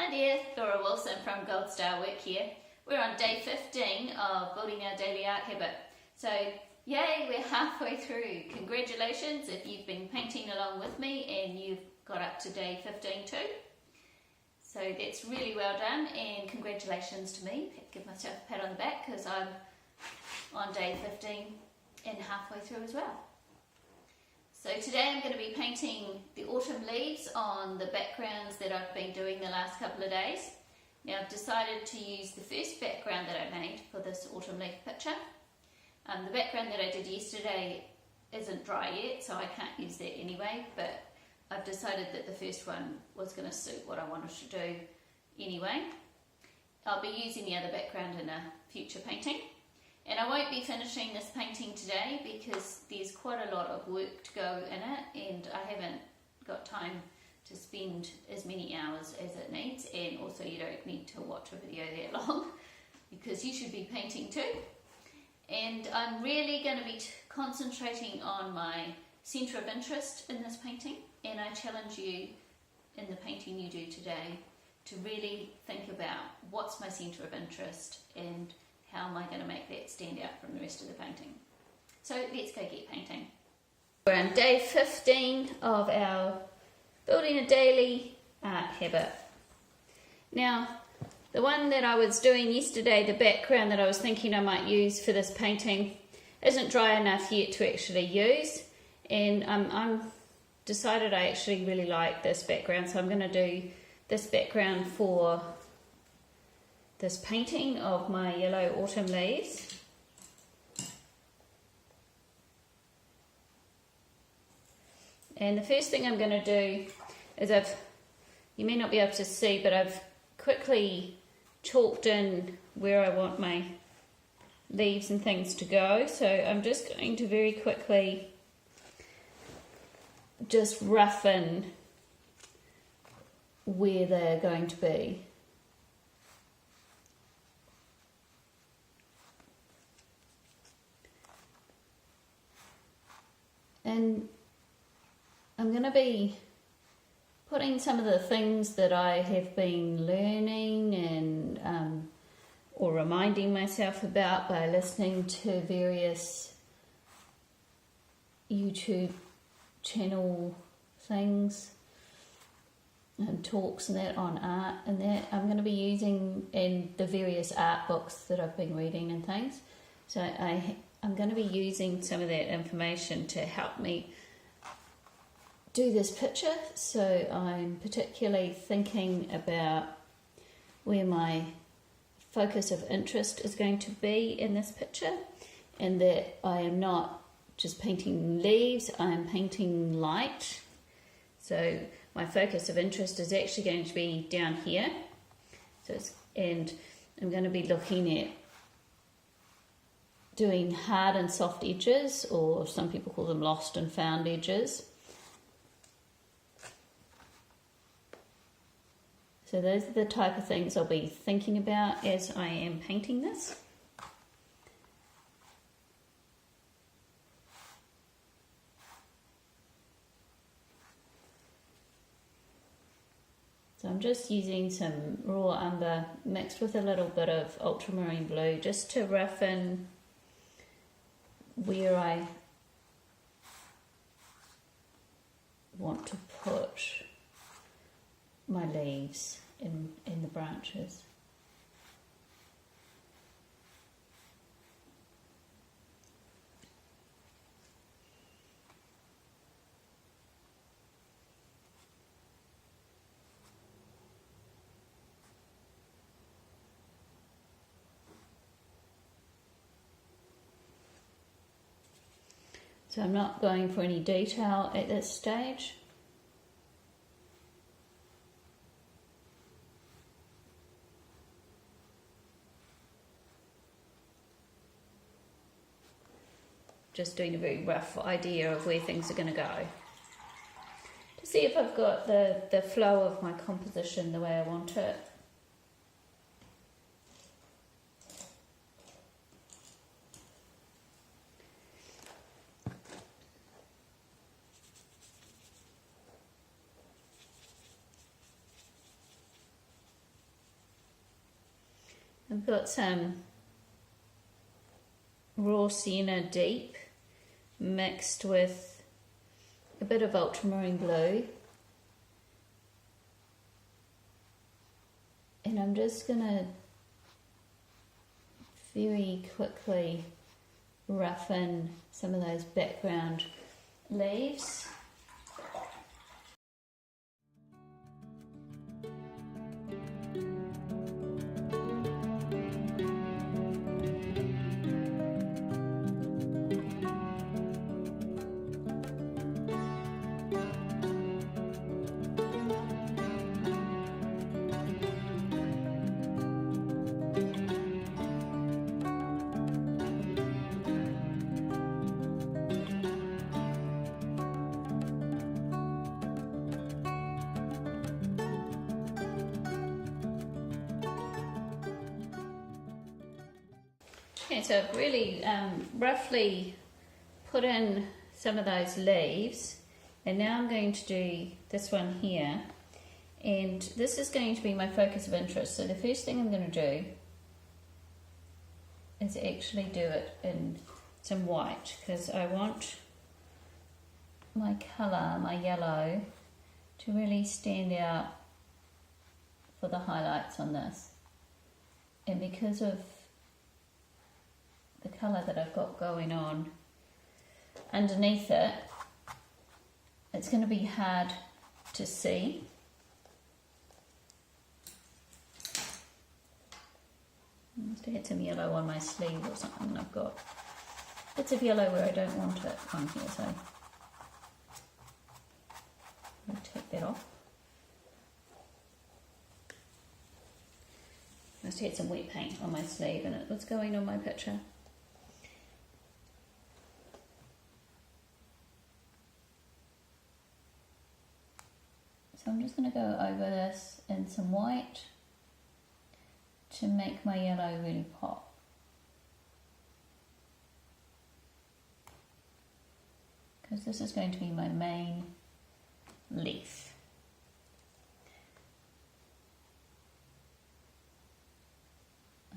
Hi there, Laura Wilson from Gold Star Work here. We're on day 15 of building our daily art habit. So yay, we're halfway through. Congratulations if you've been painting along with me and you've got up to day 15 too. So that's really well done, and congratulations to me. Give myself a pat on the back because I'm on day 15 and halfway through as well. So today I'm going to be painting the autumn leaves on the backgrounds that I've been doing the last couple of days. Now I've decided to use the first background that I made for this autumn leaf picture. The background that I did yesterday isn't dry yet, so I can't use that anyway, but I've decided that the first one was going to suit what I wanted to do anyway. I'll be using the other background in a future painting. And I won't be finishing this painting today because there's quite a lot of work to go in it, and I haven't got time to spend as many hours as it needs, and also you don't need to watch a video that long because you should be painting too. And I'm really going to be concentrating on my centre of interest in this painting, and I challenge you in the painting you do today to really think about what's my centre of interest and how am I going to make that stand out from the rest of the painting. So let's go get painting. We're on day 15 of our building a daily art habit. Now, the one that I was doing yesterday, the background that I was thinking I might use for this painting, isn't dry enough yet to actually use, and I'm decided I actually really like this background, so I'm going to do this background for this painting of my yellow autumn leaves. And the first thing I'm going to do is you may not be able to see, but I've quickly chalked in where I want my leaves and things to go. So I'm just going to very quickly just roughen where they're going to be. And I'm going to be putting some of the things that I have been learning and or reminding myself about by listening to various YouTube channel things and talks and that on art, and that I'm going to be using in the various art books that I've been reading and things. So I'm going to be using some of that information to help me do this picture. So I'm particularly thinking about where my focus of interest is going to be in this picture, and that I am not just painting leaves, I am painting light. So my focus of interest is actually going to be down here. And I'm going to be looking at doing hard and soft edges, or some people call them lost and found edges. So those are the type of things I'll be thinking about as I am painting this. So I'm just using some raw umber mixed with a little bit of ultramarine blue just to roughen where I want to put my leaves in the branches. So I'm not going for any detail at this stage. Just doing a very rough idea of where things are going to go. To see if I've got the flow of my composition the way I want it. I've got some raw sienna deep mixed with a bit of ultramarine blue, and I'm just going to very quickly roughen some of those background leaves. Okay, so I've really roughly put in some of those leaves, and now I'm going to do this one here, and this is going to be my focus of interest. So the first thing I'm going to do is actually do it in some white, because I want my colour, my yellow, to really stand out for the highlights on this. And because of the colour that I've got going on underneath it, it's going to be hard to see. I must have had some yellow on my sleeve or something, and I've got bits of yellow where I don't want it on here, so I'll take that off. I must have had some wet paint on my sleeve and it was going on my picture. So I'm just going to go over this in some white to make my yellow really pop. Because this is going to be my main leaf.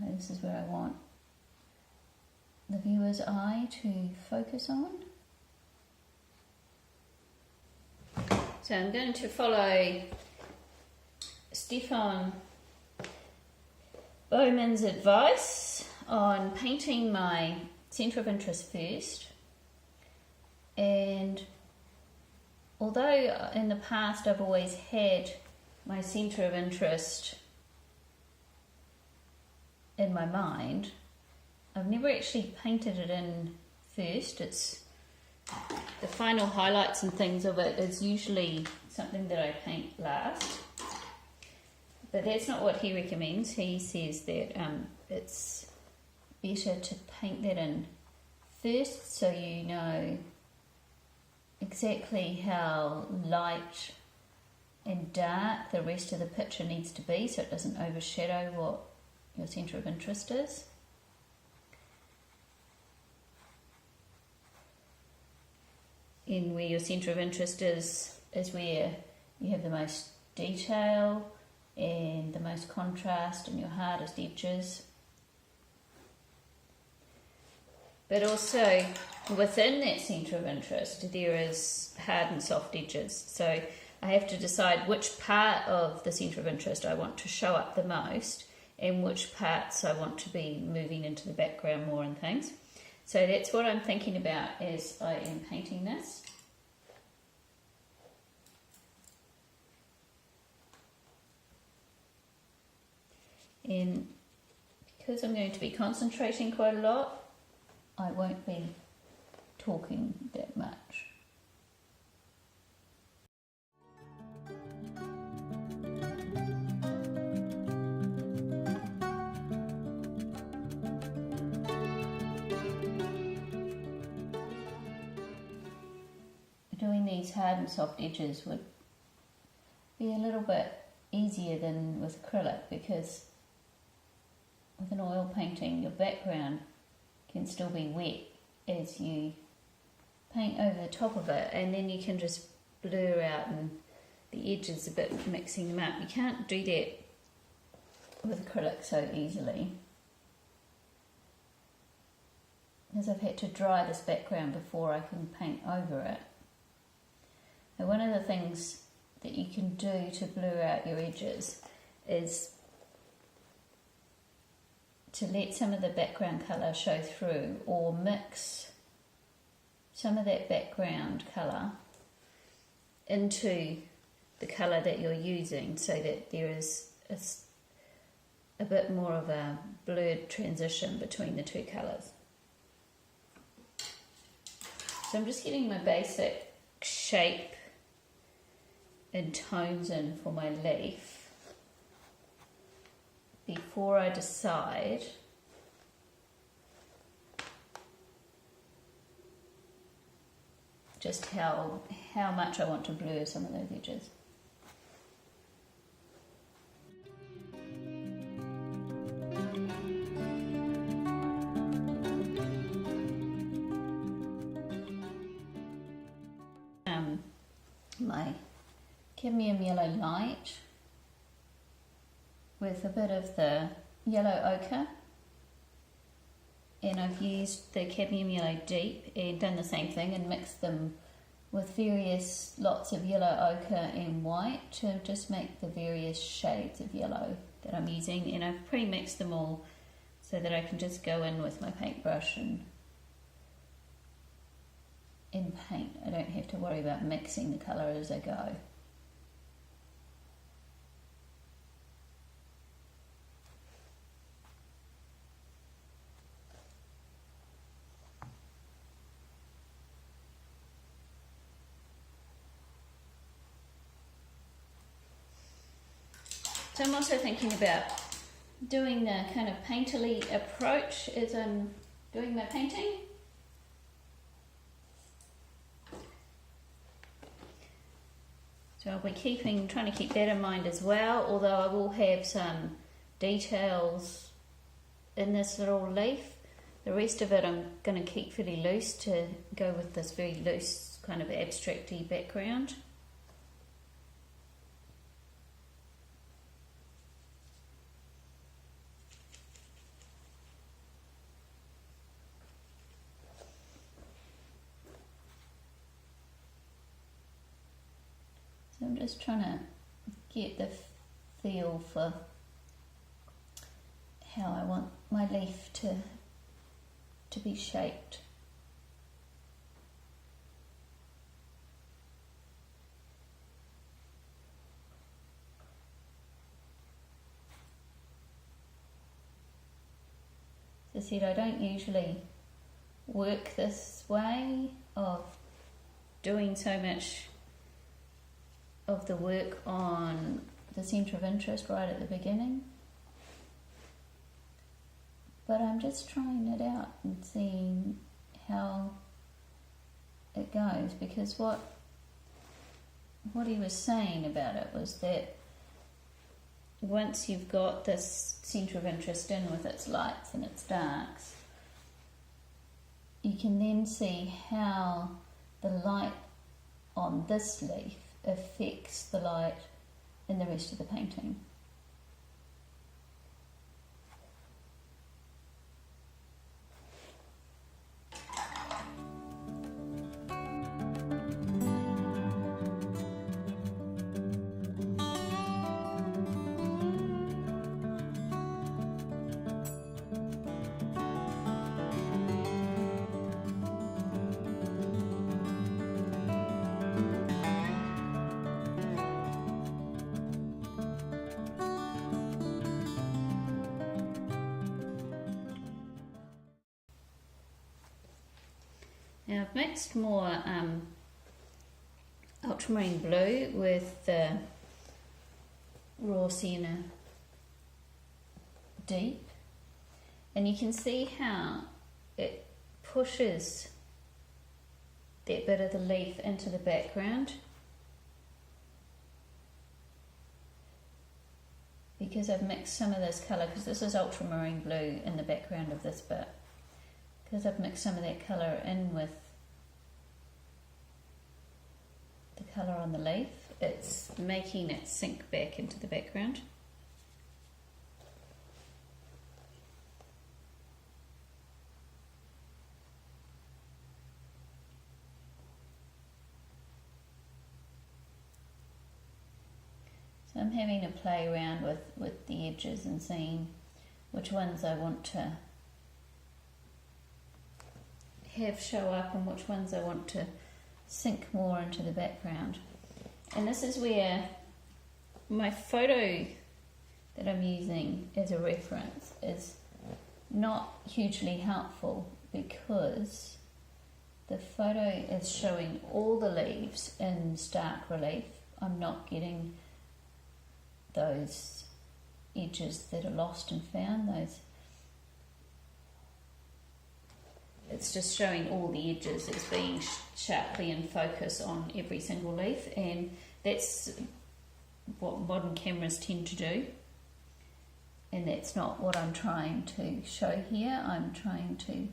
And this is where I want the viewer's eye to focus on. So I'm going to follow Stefan Bowman's advice on painting my centre of interest first. And although in the past I've always had my centre of interest in my mind, I've never actually painted it in first. It's the final highlights and things of it is usually something that I paint last, but that's not what he recommends. He says that it's better to paint that in first, so you know exactly how light and dark the rest of the picture needs to be, so it doesn't overshadow what your centre of interest is. And where your centre of interest is where you have the most detail and the most contrast and your hardest edges. But also within that centre of interest there is hard and soft edges. So I have to decide which part of the centre of interest I want to show up the most and which parts I want to be moving into the background more and things. So that's what I'm thinking about as I am painting this. And because I'm going to be concentrating quite a lot, I won't be talking that much. Doing these hard and soft edges would be a little bit easier than with acrylic, because with an oil painting your background can still be wet as you paint over the top of it, and then you can just blur out and the edges a bit, mixing them up. You can't do that with acrylic so easily, because I've had to dry this background before I can paint over it. Now, one of the things that you can do to blur out your edges is to let some of the background colour show through, or mix some of that background colour into the colour that you're using, so that there is a bit more of a blurred transition between the two colours. So I'm just getting my basic shape and tones in for my leaf before I decide just how much I want to blur some of those edges. My cadmium yellow light with a bit of the yellow ochre, and I've used the cadmium yellow deep and done the same thing and mixed them with various lots of yellow ochre and white to just make the various shades of yellow that I'm using, and I've pre-mixed them all so that I can just go in with my paintbrush and paint. I don't have to worry about mixing the colour as I go. So I'm also thinking about doing the kind of painterly approach as I'm doing my painting. So I'll be trying to keep that in mind as well, although I will have some details in this little leaf. The rest of it I'm going to keep fairly loose to go with this very loose kind of abstract-y background. I'm just trying to get the feel for how I want my leaf to be shaped. As I said, I don't usually work this way of doing so much of the work on the centre of interest right at the beginning, but I'm just trying it out and seeing how it goes, because what he was saying about it was that once you've got this centre of interest in with its lights and its darks, you can then see how the light on this leaf affects the light in the rest of the painting. Now I've mixed more ultramarine blue with the raw sienna deep, and you can see how it pushes that bit of the leaf into the background, because I've mixed some of this colour, because this is ultramarine blue in the background of this bit, because I've mixed some of that colour in with the colour on the leaf, it's making it sink back into the background. I'm having to play around with the edges and seeing which ones I want to have show up and which ones I want to sink more into the background. And this is where my photo that I'm using as a reference is not hugely helpful, because the photo is showing all the leaves in stark relief. I'm not getting those edges that are lost and found. It's just showing all the edges as being sharply in focus on every single leaf, and that's what modern cameras tend to do, and that's not what I'm trying to show here. I'm trying to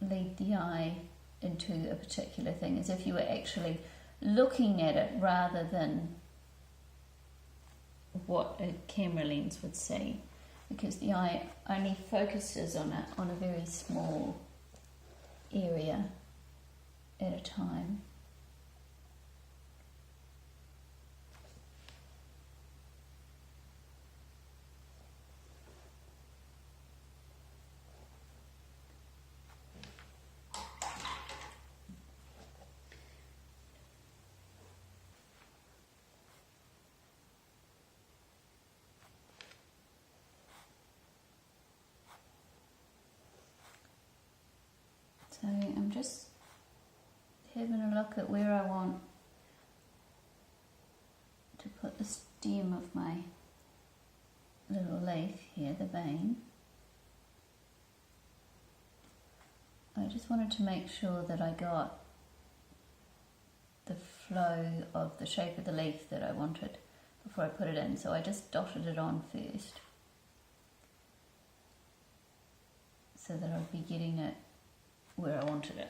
lead the eye into a particular thing as if you were actually looking at it rather than what a camera lens would see, because the eye only focuses on a very small area at a time. So I'm just having a look at where I want to put the stem of my little leaf here, the vein. I just wanted to make sure that I got the flow of the shape of the leaf that I wanted before I put it in, so I just dotted it on first so that I'd be getting it where I wanted it.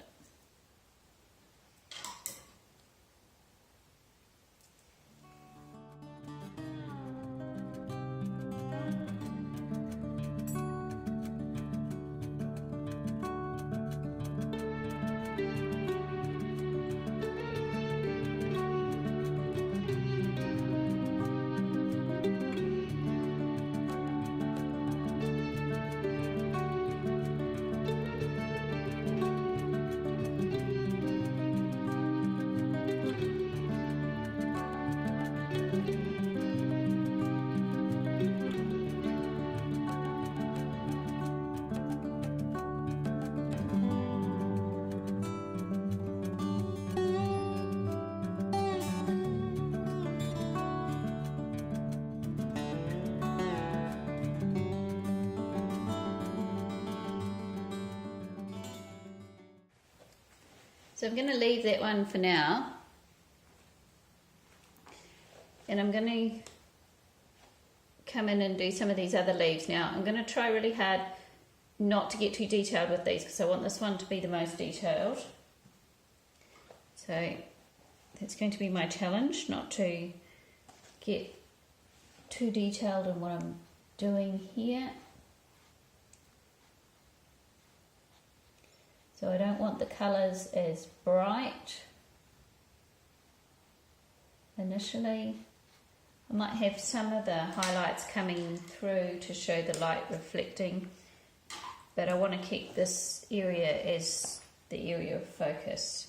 So I'm going to leave that one for now, and I'm going to come in and do some of these other leaves now. I'm going to try really hard not to get too detailed with these, because I want this one to be the most detailed. So that's going to be my challenge, not to get too detailed in what I'm doing here. So I don't want the colours as bright initially. I might have some of the highlights coming through to show the light reflecting, but I want to keep this area as the area of focus.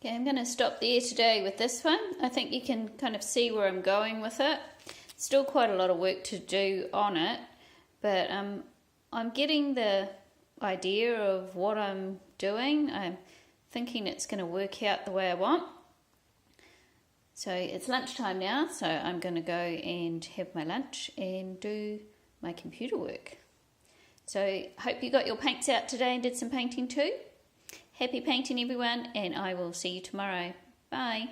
Okay, I'm going to stop there today with this one. I think you can kind of see where I'm going with it. Still quite a lot of work to do on it, but I'm getting the idea of what I'm doing. I'm thinking it's going to work out the way I want. So it's lunchtime now, so I'm going to go and have my lunch and do my computer work. So hope you got your paints out today and did some painting too. Happy painting everyone, and I will see you tomorrow. Bye.